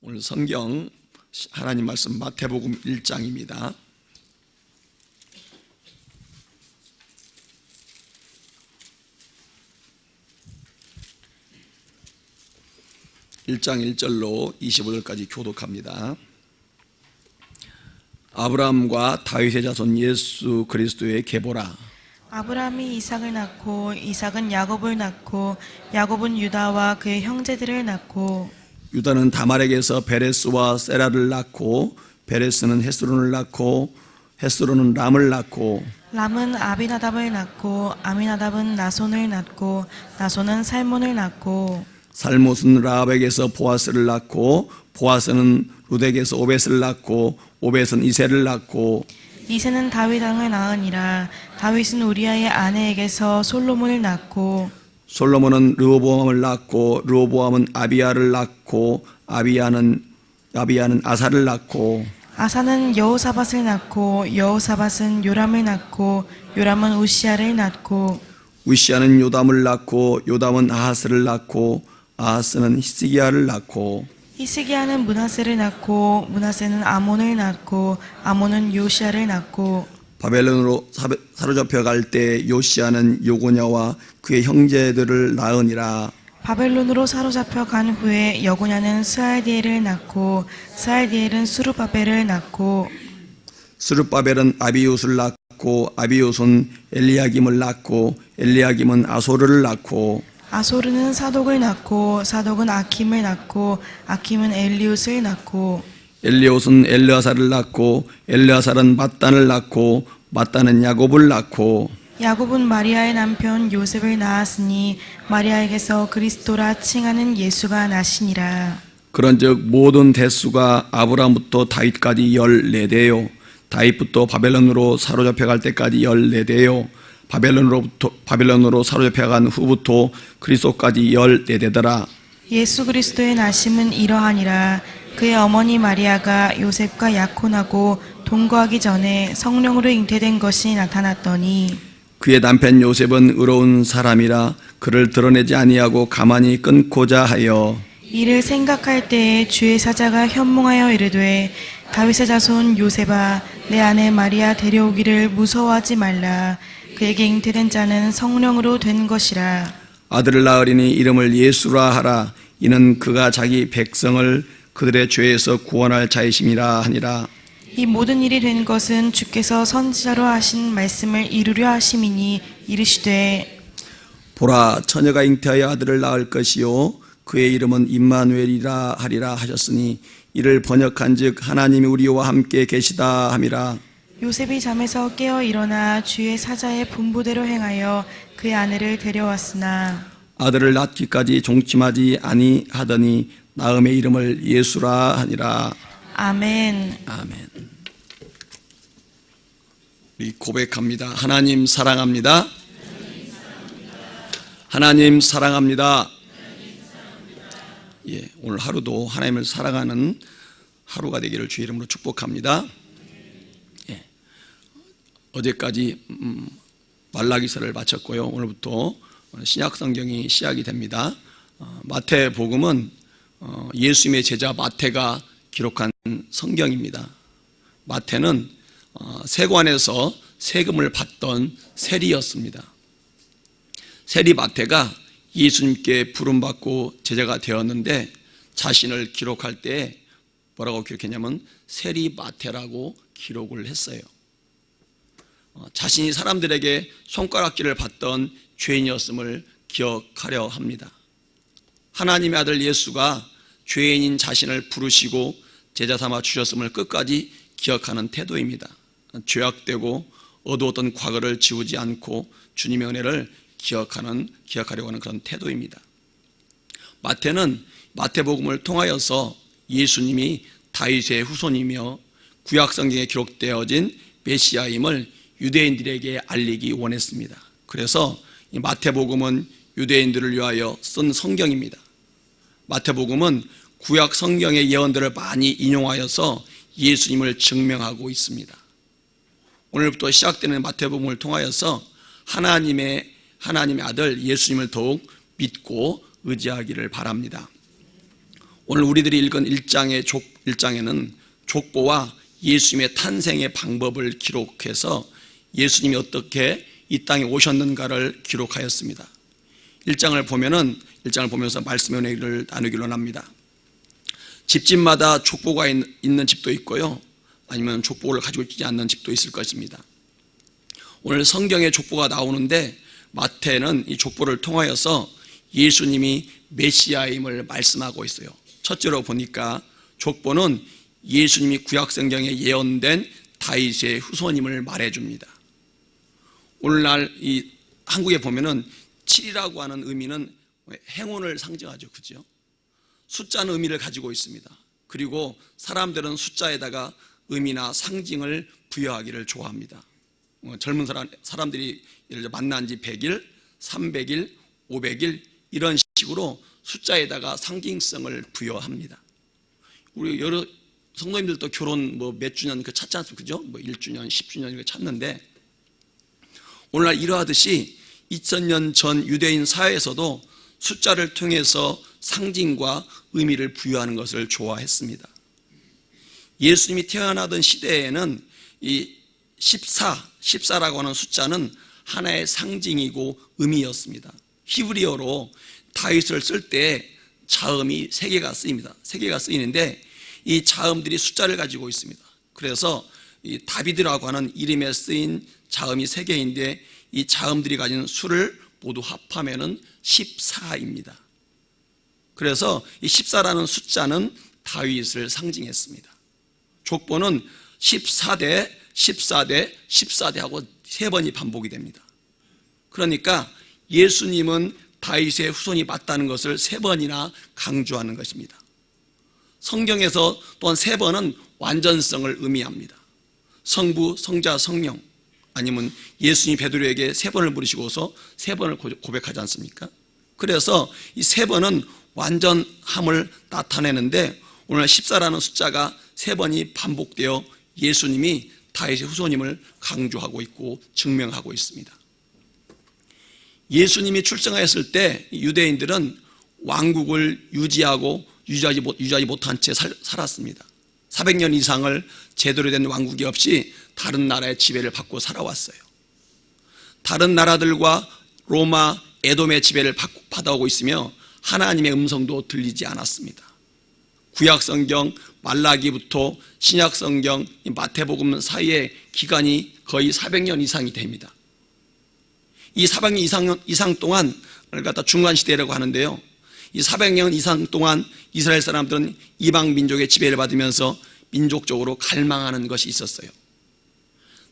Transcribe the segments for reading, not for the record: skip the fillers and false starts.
오늘 성경 하나님 말씀 마태복음 1장입니다. (1장 1절로) (25절까지) 교독합니다. 아브라함과 다윗의 자손 예수 그리스도의 계보라. 아브라함이 이삭을 낳고 이삭은 야곱을 낳고 야곱은 유다와 그의 형제들을 낳고 유다는 다말에게서 베레스와 세라를 낳고 베레스는 헤스론을 낳고 헤스론은 람을 낳고 람은 아비나답을 낳고 아미나답은 나손을 낳고 나손은 살몬을 낳고 살못은 라합에게서 보아스를 낳고 보아스는 룻에게서 오벳을 낳고 오벳은 이새를 낳고 이새는 다윗 왕을 낳으니라. 다윗은 우리아의 아내에게서 솔로몬을 낳고 솔로몬은 르호보암을 낳고 르호보암은 아비야를 낳고 아비야는 아사를 낳고 아사는 여호사밧을 낳고 여호사밧은 요람을 낳고 요람은 우시야를 낳고 우시야는 요담을 낳고 요담은 아하스를 낳고 아하스는 히스기야를 낳고 히스기야는 므낫세를 낳고 므낫세는 아몬을 낳고 아몬은 요시야를 낳고 바벨론으로 사로잡혀 갈 때 요시야는 요고냐와 그의 형제들을 낳으니라. 바벨론으로 사로잡혀 간 후에 여고냐는 스알디엘을 낳고 스알디엘은 수르바벨을 낳고 스룹바벨은 아비웃을 낳고 아비웃은 엘리야김을 낳고 엘리야김은 아소르를 낳고 아소르는 사독을 낳고 사독은 아킴을 낳고 아킴은 엘리웃을 낳고 엘리옷은 엘르아살을 낳고 엘르아살은 mat단을 낳고 mat단은 야곱을 낳고 야곱은 마리아의 남편 요셉을 낳았으니 마리아에게서 그리스도라 칭하는 예수가 나시니라. 그런즉 모든 대수가 아브라함부터 다윗까지 14대요 다윗부터 바벨론으로 사로잡혀 갈 때까지 14대요 바벨론으로 사로잡혀 간 후부터 그리스도까지 14대더라. 예수 그리스도의 나심은 이러하니라. 그의 어머니 마리아가 요셉과 약혼하고 동거하기 전에 성령으로 잉태된 것이 나타났더니 그의 남편 요셉은 의로운 사람이라 그를 드러내지 아니하고 가만히 끊고자 하여 이를 생각할 때에 주의 사자가 현몽하여 이르되 다윗의 자손 요셉아 내 아내 마리아 데려오기를 무서워하지 말라. 그에게 잉태된 자는 성령으로 된 것이라. 아들을 낳으리니 이름을 예수라 하라. 이는 그가 자기 백성을 그들의 죄에서 구원할 자이심이라 하니라. 이 모든 일이 된 것은 주께서 선지자로 하신 말씀을 이루려 하심이니 이르시되 보라 처녀가 잉태하여 아들을 낳을 것이요 그의 이름은 임마누엘이라 하리라 하셨으니 이를 번역한즉 하나님이 우리와 함께 계시다 함이라. 요셉이 잠에서 깨어 일어나 주의 사자의 분부대로 행하여 그의 아내를 데려왔으나 아들을 낳기까지 종침하지 아니하더니 나음의 이름을 예수라 하니라. 아멘. 아멘. 우리 고백합니다. 하나님 사랑합니다. 하나님 사랑합니다. 예, 오늘 하루도 하나님을 사랑하는 하루가 되기를 주의 이름으로 축복합니다. 예, 어제까지 말라기서를 마쳤고요. 오늘부터 신약 성경이 시작이 됩니다. 마태복음은 예수님의 제자 마태가 기록한 성경입니다. 마태는 세관에서 세금을 받던 세리였습니다. 세리 마태가 예수님께 부름받고 제자가 되었는데 자신을 기록할 때 뭐라고 기록했냐면 세리 마태라고 기록을 했어요. 자신이 사람들에게 손가락질을 받던 죄인이었음을 기억하려 합니다. 하나님의 아들 예수가 죄인인 자신을 부르시고 제자 삼아 주셨음을 끝까지 기억하는 태도입니다. 죄악되고 어두웠던 과거를 지우지 않고 주님의 은혜를 기억하려고 하는 그런 태도입니다. 마태는 마태복음을 통하여서 예수님이 다윗의 후손이며 구약성경에 기록되어진 메시아임을 유대인들에게 알리기 원했습니다. 그래서 이 마태복음은 유대인들을 위하여 쓴 성경입니다. 마태복음은 구약 성경의 예언들을 많이 인용하여서 예수님을 증명하고 있습니다. 오늘부터 시작되는 마태복음을 통하여서 하나님의 아들 예수님을 더욱 믿고 의지하기를 바랍니다. 오늘 우리들이 읽은 1장에는 족보와 예수님의 탄생의 방법을 기록해서 예수님이 어떻게 이 땅에 오셨는가를 기록하였습니다. 1장을 보면서 말씀의 은혜를 나누기로 합니다. 집집마다 족보가 있는 집도 있고요, 아니면 족보를 가지고 있지 않는 집도 있을 것입니다. 오늘 성경에 족보가 나오는데 마태는 이 족보를 통하여서 예수님이 메시아임을 말씀하고 있어요. 첫째로 보니까 족보는 예수님이 구약성경에 예언된 다윗의 후손임을 말해줍니다. 오늘날 이 한국에 보면은 7이라고 하는 의미는 행운을 상징하죠, 그죠? 숫자는 의미를 가지고 있습니다. 그리고 사람들은 숫자에다가 의미나 상징을 부여하기를 좋아합니다. 젊은 사람들이 예를 들어 만난 지 100일, 300일, 500일 이런 식으로 숫자에다가 상징성을 부여합니다. 우리 여러 성도님들도 결혼 몇 주년 찾지 않습니까? 그죠? 1주년, 10주년 이렇게 찾는데, 오늘날 이러하듯이 2000년 전 유대인 사회에서도 숫자를 통해서 상징과 의미를 부여하는 것을 좋아했습니다. 예수님이 태어나던 시대에는 이 14라고 하는 숫자는 하나의 상징이고 의미였습니다. 히브리어로 다윗을 쓸 때 자음이 3개가 쓰입니다. 3개가 쓰이는데 이 자음들이 숫자를 가지고 있습니다. 그래서 이 다비드라고 하는 이름에 쓰인 자음이 3개인데 이 자음들이 가진 수를 모두 합하면은 14입니다. 그래서 이 14라는 숫자는 다윗을 상징했습니다. 족보는 14대, 14대, 14대 하고 3번이 반복이 됩니다. 그러니까 예수님은 다윗의 후손이 맞다는 것을 3번이나 강조하는 것입니다. 성경에서 또한 3번은 완전성을 의미합니다. 성부, 성자, 성령, 아니면 예수님이 베드로에게 3번을 부르시고서 3번을 고백하지 않습니까? 그래서 이 3번은 완전함을 나타내는데, 오늘 14라는 숫자가 3번이 반복되어 예수님이 다윗의 후손임을 강조하고 있고 증명하고 있습니다. 예수님이 출생하였을 때 유대인들은 왕국을 유지하지 못한 채 살았습니다. 400년 이상을 제대로 된 왕국이 없이 다른 나라의 지배를 받고 살아왔어요. 다른 나라들과 로마, 에돔의 지배를 받아오고 있으며 하나님의 음성도 들리지 않았습니다. 구약성경 말라기부터 신약성경 마태복음 사이의 기간이 거의 400년 이상이 됩니다. 이 400년 이상 동안 갖다 중간시대라고 하는데요, 이 400년 이상 동안 이스라엘 사람들은 이방 민족의 지배를 받으면서 민족적으로 갈망하는 것이 있었어요.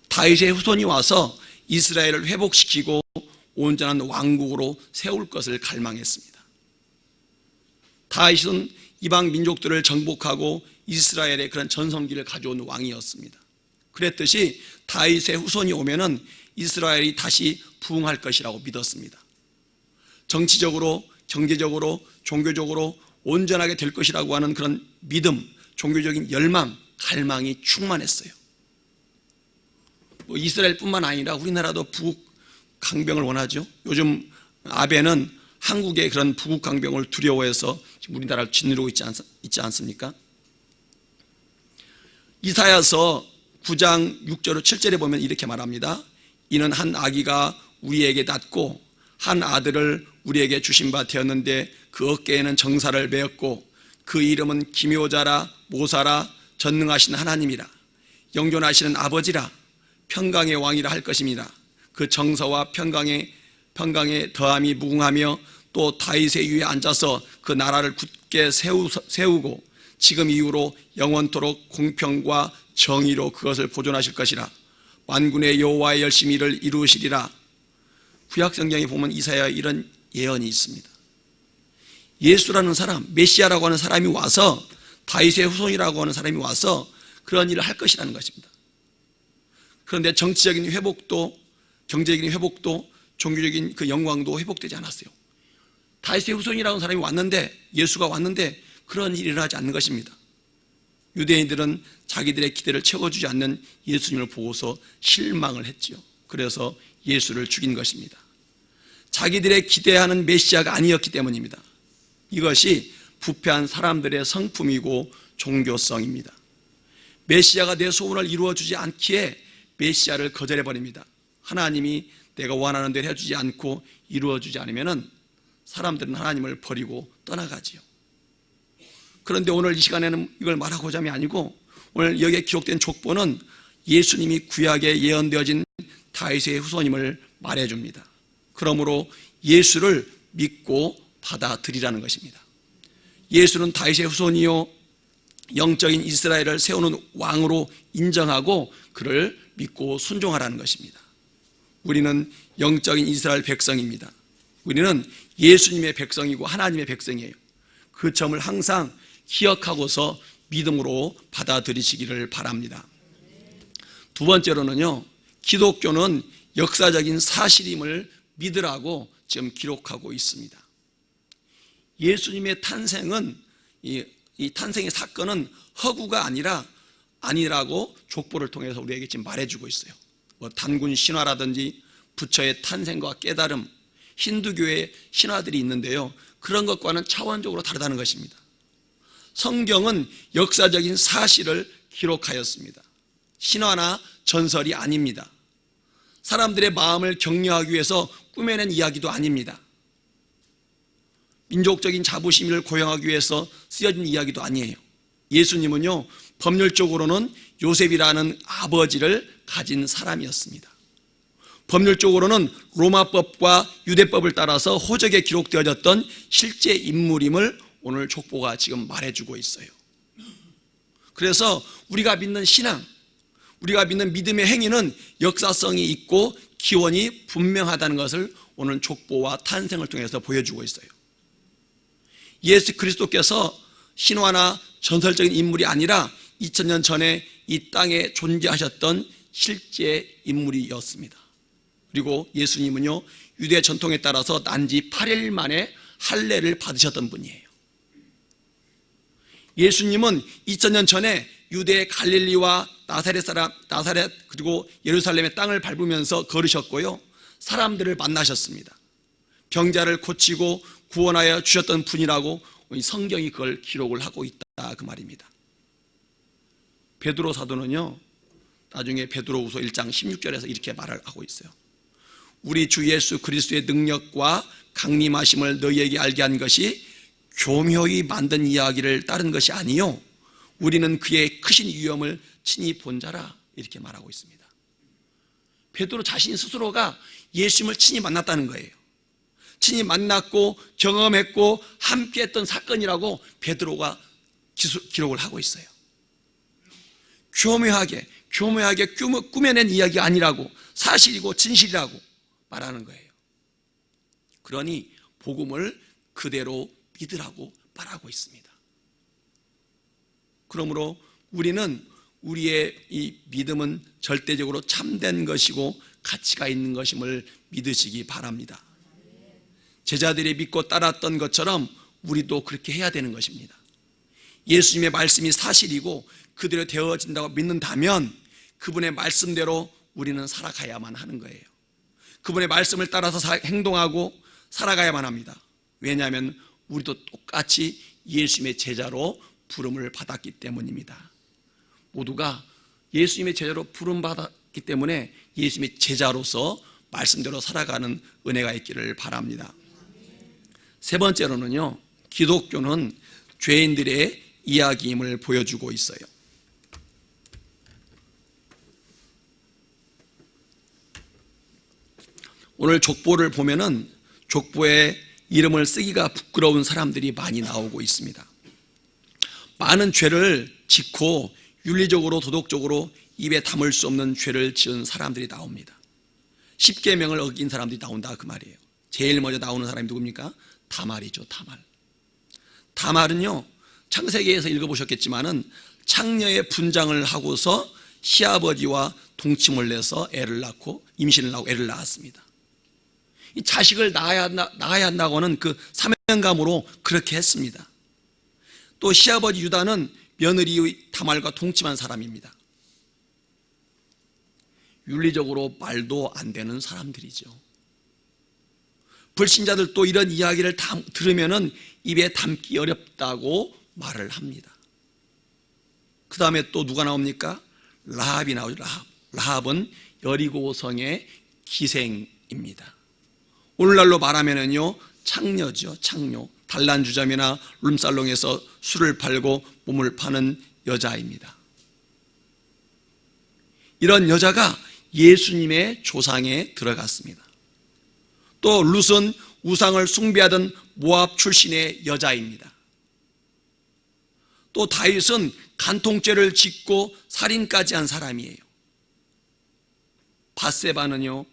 다윗의 후손이 와서 이스라엘을 회복시키고 온전한 왕국으로 세울 것을 갈망했습니다. 다윗은 이방 민족들을 정복하고 이스라엘의 그런 전성기를 가져온 왕이었습니다. 그랬듯이 다윗의 후손이 오면은 이스라엘이 다시 부흥할 것이라고 믿었습니다. 정치적으로, 경제적으로, 종교적으로 온전하게 될 것이라고 하는 그런 믿음, 종교적인 열망, 갈망이 충만했어요. 이스라엘뿐만 아니라 우리나라도 부국 강병을 원하죠. 요즘 아베는 한국의 그런 부국 강병을 두려워해서 지금 우리나라를 짓누르고 있지 않습니까? 이사야서 9장 6절 7절에 보면 이렇게 말합니다. 이는 한 아기가 우리에게 낳고 한 아들을 우리에게 주신 바 되었는데 그 어깨에는 정사를 메었고 그 이름은 기묘자라, 모사라, 전능하신 하나님이라, 영존하시는 아버지라, 평강의 왕이라 할 것입니다. 그 정사와 평강에 더함이 무궁하며 또 다윗의 위에 앉아서 그 나라를 굳게 세우고 지금 이후로 영원토록 공평과 정의로 그것을 보존하실 것이라. 만군의 여호와의 열심히 일을 이루시리라. 구약성경에 보면 이사야에 이런 예언이 있습니다. 예수라는 사람, 메시아라고 하는 사람이 와서, 다윗의 후손이라고 하는 사람이 와서 그런 일을 할 것이라는 것입니다. 그런데 정치적인 회복도, 경제적인 회복도, 종교적인 그 영광도 회복되지 않았어요. 다윗의 후손이라는 사람이 왔는데, 예수가 왔는데 그런 일을 하지 않는 것입니다. 유대인들은 자기들의 기대를 채워주지 않는 예수님을 보고서 실망을 했지요. 그래서 예수를 죽인 것입니다. 자기들의 기대하는 메시아가 아니었기 때문입니다. 이것이 부패한 사람들의 성품이고 종교성입니다. 메시아가 내 소원을 이루어주지 않기에 메시아를 거절해버립니다. 하나님이 내가 원하는 대로 해주지 않고 이루어주지 않으면 사람들은 하나님을 버리고 떠나가지요. 그런데 오늘 이 시간에는 이걸 말하고자 함이 아니고, 오늘 여기에 기록된 족보는 예수님이 구약에 예언되어진 다윗의 후손임을 말해줍니다. 그러므로 예수를 믿고 받아들이라는 것입니다. 예수는 다윗의 후손이요 영적인 이스라엘을 세우는 왕으로 인정하고 그를 믿고 순종하라는 것입니다. 우리는 영적인 이스라엘 백성입니다. 우리는 예수님의 백성이고 하나님의 백성이에요. 그 점을 항상 기억하고서 믿음으로 받아들이시기를 바랍니다. 두 번째로는요, 기독교는 역사적인 사실임을 믿으라고 지금 기록하고 있습니다. 예수님의 탄생은 이 탄생의 사건은 허구가 아니라고 족보를 통해서 우리에게 지금 말해주고 있어요. 단군 신화라든지 부처의 탄생과 깨달음, 힌두교의 신화들이 있는데요, 그런 것과는 차원적으로 다르다는 것입니다. 성경은 역사적인 사실을 기록하였습니다. 신화나 전설이 아닙니다. 사람들의 마음을 격려하기 위해서 꾸며낸 이야기도 아닙니다. 민족적인 자부심을 고양하기 위해서 쓰여진 이야기도 아니에요. 예수님은요, 법률적으로는 요셉이라는 아버지를 가진 사람이었습니다. 법률적으로는 로마법과 유대법을 따라서 호적에 기록되어졌던 실제 인물임을 오늘 족보가 지금 말해주고 있어요. 그래서 우리가 믿는 신앙, 우리가 믿는 믿음의 행위는 역사성이 있고 기원이 분명하다는 것을 오늘 족보와 탄생을 통해서 보여주고 있어요. 예수 그리스도께서 신화나 전설적인 인물이 아니라 2000년 전에 이 땅에 존재하셨던 실제 인물이었습니다. 그리고 예수님은요, 유대 전통에 따라서 난지 8일 만에 할례를 받으셨던 분이에요. 예수님은 2000년 전에 유대 갈릴리와 나사렛 그리고 예루살렘의 땅을 밟으면서 걸으셨고요, 사람들을 만나셨습니다. 병자를 고치고 구원하여 주셨던 분이라고 성경이 그걸 기록을 하고 있다, 그 말입니다. 베드로 사도는요, 나중에 베드로후서 1장 16절에서 이렇게 말을 하고 있어요. 우리 주 예수 그리스도의 능력과 강림하심을 너희에게 알게 한 것이 교묘히 만든 이야기를 따른 것이 아니요 우리는 그의 크신 위엄을 친히 본 자라, 이렇게 말하고 있습니다. 베드로 자신 스스로가 예수님을 친히 만났다는 거예요. 친히 만났고 경험했고 함께했던 사건이라고 베드로가 기록을 하고 있어요. 교묘하게 꾸며낸 이야기가 아니라고, 사실이고 진실이라고 말하는 거예요. 그러니 복음을 그대로 믿으라고 말하고 있습니다. 그러므로 우리는 우리의 이 믿음은 절대적으로 참된 것이고 가치가 있는 것임을 믿으시기 바랍니다. 제자들이 믿고 따랐던 것처럼 우리도 그렇게 해야 되는 것입니다. 예수님의 말씀이 사실이고 그대로 되어진다고 믿는다면 그분의 말씀대로 우리는 살아가야만 하는 거예요. 그분의 말씀을 따라서 행동하고 살아가야만 합니다. 왜냐하면 우리도 똑같이 예수님의 제자로 부름을 받았기 때문입니다. 모두가 예수님의 제자로 부름 받았기 때문에 예수님의 제자로서 말씀대로 살아가는 은혜가 있기를 바랍니다. 세 번째로는요, 기독교는 죄인들의 이야기임을 보여주고 있어요. 오늘 족보를 보면은 족보에 이름을 쓰기가 부끄러운 사람들이 많이 나오고 있습니다. 많은 죄를 짓고 윤리적으로 도덕적으로 입에 담을 수 없는 죄를 지은 사람들이 나옵니다. 10계명을 어긴 사람들이 나온다, 그 말이에요. 제일 먼저 나오는 사람이 누굽니까? 다말이죠. 다말은요, 창세기에서 읽어보셨겠지만은 창녀의 분장을 하고서 시아버지와 동침을 내서 애를 낳고 임신을 하고 애를 낳았습니다. 이 자식을 낳아야 한다고는 그 사명감으로 그렇게 했습니다. 또 시아버지 유다는 며느리 다말과 동침한 사람입니다. 윤리적으로 말도 안 되는 사람들이죠. 불신자들도 이런 이야기를 다 들으면은 입에 담기 어렵다고 말을 합니다. 그 다음에 또 누가 나옵니까? 라합이 나오죠. 라합은 여리고성의 기생입니다. 오늘날로 말하면은요, 창녀죠. 창녀. 단란주점이나 룸살롱에서 술을 팔고 몸을 파는 여자입니다. 이런 여자가 예수님의 조상에 들어갔습니다. 또 룻은 우상을 숭배하던 모압 출신의 여자입니다. 또 다윗은 간통죄를 짓고 살인까지 한 사람이에요. 밧세바는요,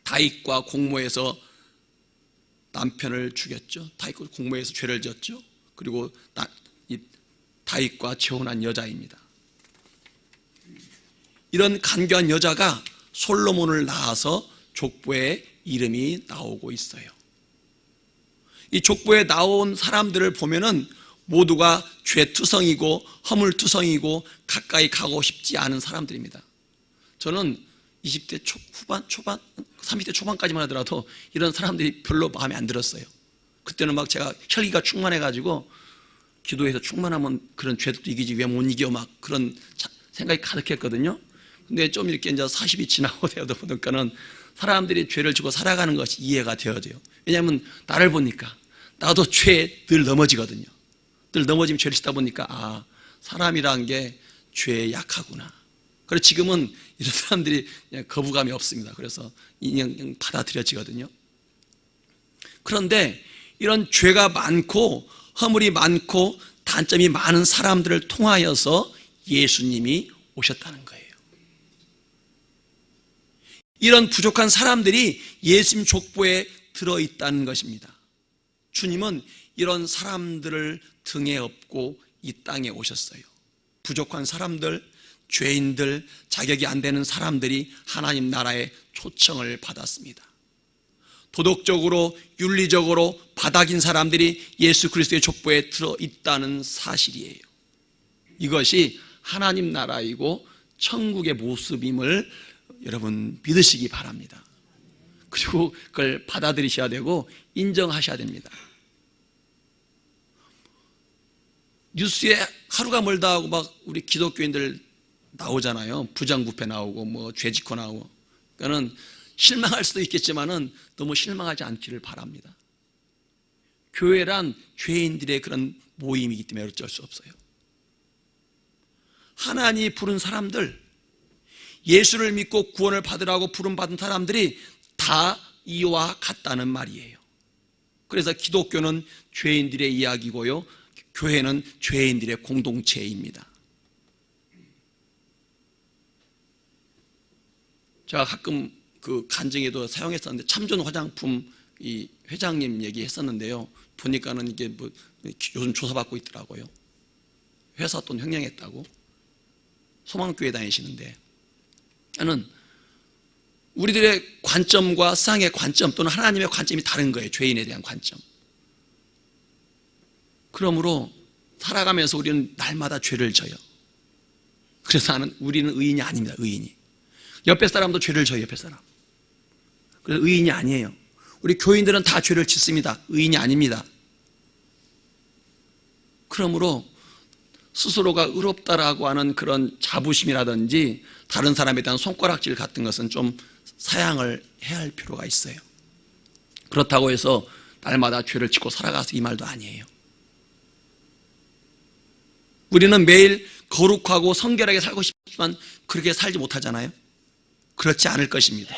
다윗과 공모해서 남편을 죽였죠. 다윗과 공모해서 죄를 지었죠. 그리고 다윗과 재혼한 여자입니다. 이런 간교한 여자가 솔로몬을 낳아서 족보에 이름이 나오고 있어요. 이 족보에 나온 사람들을 보면은 모두가 죄투성이고 허물투성이고 가까이 가고 싶지 않은 사람들입니다. 저는 20대 후반, 초반, 30대 초반까지만 하더라도 이런 사람들이 별로 마음에 안 들었어요. 그때는 막 제가 혈기가 충만해가지고 기도해서 충만하면 그런 죄도 이기지 왜 못 이겨 막 그런 생각이 가득했거든요. 근데 좀 이렇게 이제 40이 지나고 되다 보니까는 사람들이 죄를 지고 살아가는 것이 이해가 되어져요. 왜냐하면 나를 보니까 나도 죄에 늘 넘어지거든요. 늘 넘어지면 죄를 짓다 보니까 아, 사람이란 게 죄에 약하구나. 그래서 지금은 이런 사람들이 그냥 거부감이 없습니다. 그래서 그냥 받아들여지거든요. 그런데 이런 죄가 많고 허물이 많고 단점이 많은 사람들을 통하여서 예수님이 오셨다는 거예요. 이런 부족한 사람들이 예수님 족보에 들어있다는 것입니다. 주님은 이런 사람들을 등에 업고 이 땅에 오셨어요. 부족한 사람들, 죄인들, 자격이 안 되는 사람들이 하나님 나라의 초청을 받았습니다. 도덕적으로 윤리적으로 바닥인 사람들이 예수 그리스도의 족보에 들어있다는 사실이에요. 이것이 하나님 나라이고 천국의 모습임을 여러분 믿으시기 바랍니다. 그리고 그걸 받아들이셔야 되고 인정하셔야 됩니다. 뉴스에 하루가 멀다 하고 막 우리 기독교인들 나오잖아요. 부정부패 나오고 뭐 죄짓고 나오고. 그러니까는 실망할 수도 있겠지만은 너무 실망하지 않기를 바랍니다. 교회란 죄인들의 그런 모임이기 때문에 어쩔 수 없어요. 하나님이 부른 사람들, 예수를 믿고 구원을 받으라고 부름받은 사람들이 다 이와 같다는 말이에요. 그래서 기독교는 죄인들의 이야기고요, 교회는 죄인들의 공동체입니다. 제가 가끔 그 간증에도 사용했었는데 참전 화장품 이 회장님 얘기했었는데요. 보니까는 이게 뭐 요즘 조사받고 있더라고요. 회사 돈 횡령했다고. 소망교회 다니시는데 저는 우리들의 관점과 세상의 관점 또는 하나님의 관점이 다른 거예요. 죄인에 대한 관점. 그러므로 살아가면서 우리는 날마다 죄를 져요. 그래서 우리는 의인이 아닙니다. 의인이. 옆에 사람도 죄를 져요. 옆에 사람. 그래서 의인이 아니에요. 우리 교인들은 다 죄를 짓습니다. 의인이 아닙니다. 그러므로 스스로가 의롭다라고 하는 그런 자부심이라든지 다른 사람에 대한 손가락질 같은 것은 좀 사양을 해야 할 필요가 있어요. 그렇다고 해서 날마다 죄를 짓고 살아가서 이 말도 아니에요. 우리는 매일 거룩하고 성결하게 살고 싶지만 그렇게 살지 못하잖아요. 그렇지 않을 것입니다.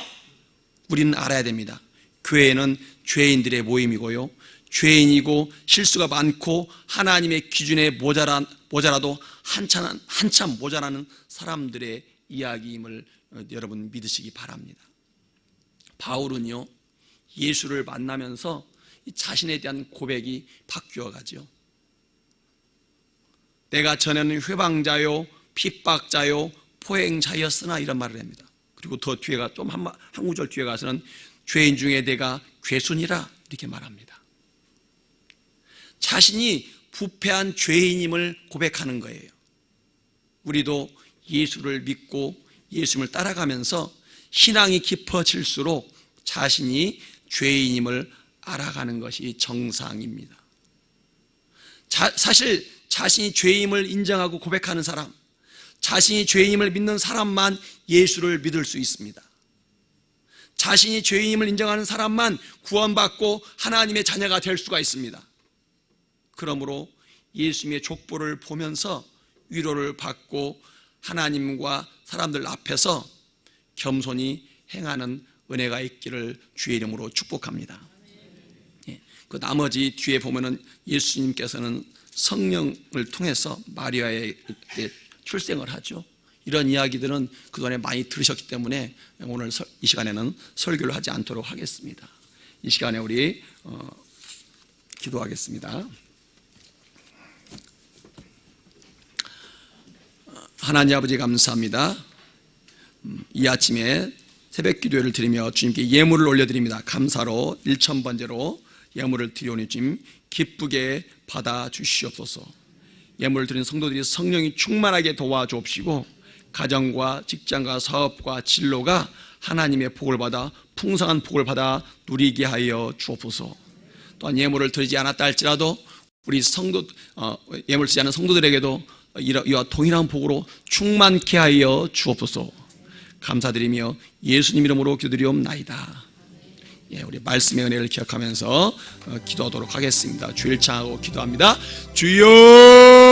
우리는 알아야 됩니다. 교회는 죄인들의 모임이고요, 죄인이고 실수가 많고 하나님의 기준에 모자라도 한참 모자라는 사람들의 이야기임을 여러분 믿으시기 바랍니다. 바울은요, 예수를 만나면서 자신에 대한 고백이 바뀌어 가죠. 내가 전에는 회방자요 핍박자요 포행자였으나 이런 말을 합니다. 그리고 더 뒤에가 좀 한 구절 뒤에 가서는 죄인 중에 내가 괴순이라 이렇게 말합니다. 자신이 부패한 죄인임을 고백하는 거예요. 우리도 예수를 믿고 예수님을 따라가면서 신앙이 깊어질수록 자신이 죄인임을 알아가는 것이 정상입니다. 사실 자신이 죄임을 인정하고 고백하는 사람, 자신이 죄임을 믿는 사람만 예수를 믿을 수 있습니다. 자신이 죄임을 인정하는 사람만 구원받고 하나님의 자녀가 될 수가 있습니다. 그러므로 예수님의 족보를 보면서 위로를 받고 하나님과 사람들 앞에서 겸손히 행하는 은혜가 있기를 주의 이름으로 축복합니다. 그 나머지 뒤에 보면은 예수님께서는 성령을 통해서 마리아에게 출생을 하죠. 이런 이야기들은 그동안에 많이 들으셨기 때문에 오늘 이 시간에는 설교를 하지 않도록 하겠습니다. 이 시간에 우리 기도하겠습니다. 하나님 아버지 감사합니다. 이 아침에 새벽 기도를 드리며 주님께 예물을 올려드립니다. 감사로 1000번째로 예물을 드리오니 주님 기쁘게 받아 주시옵소서. 예물을 드리는 성도들이 성령이 충만하게 도와주옵시고 가정과 직장과 사업과 진로가 하나님의 복을 받아 풍성한 복을 받아 누리게 하여 주옵소서. 또한 예물을 드리지 않았다 할지라도 우리 성도 예물 쓰지 않은 성도들에게도 이와 동일한 복으로 충만케 하여 주옵소서. 감사드리며 예수님 이름으로 기도드리옵나이다. 우리 말씀의 은혜를 기억하면서 기도하도록 하겠습니다. 주일 창하고 기도합니다. 주여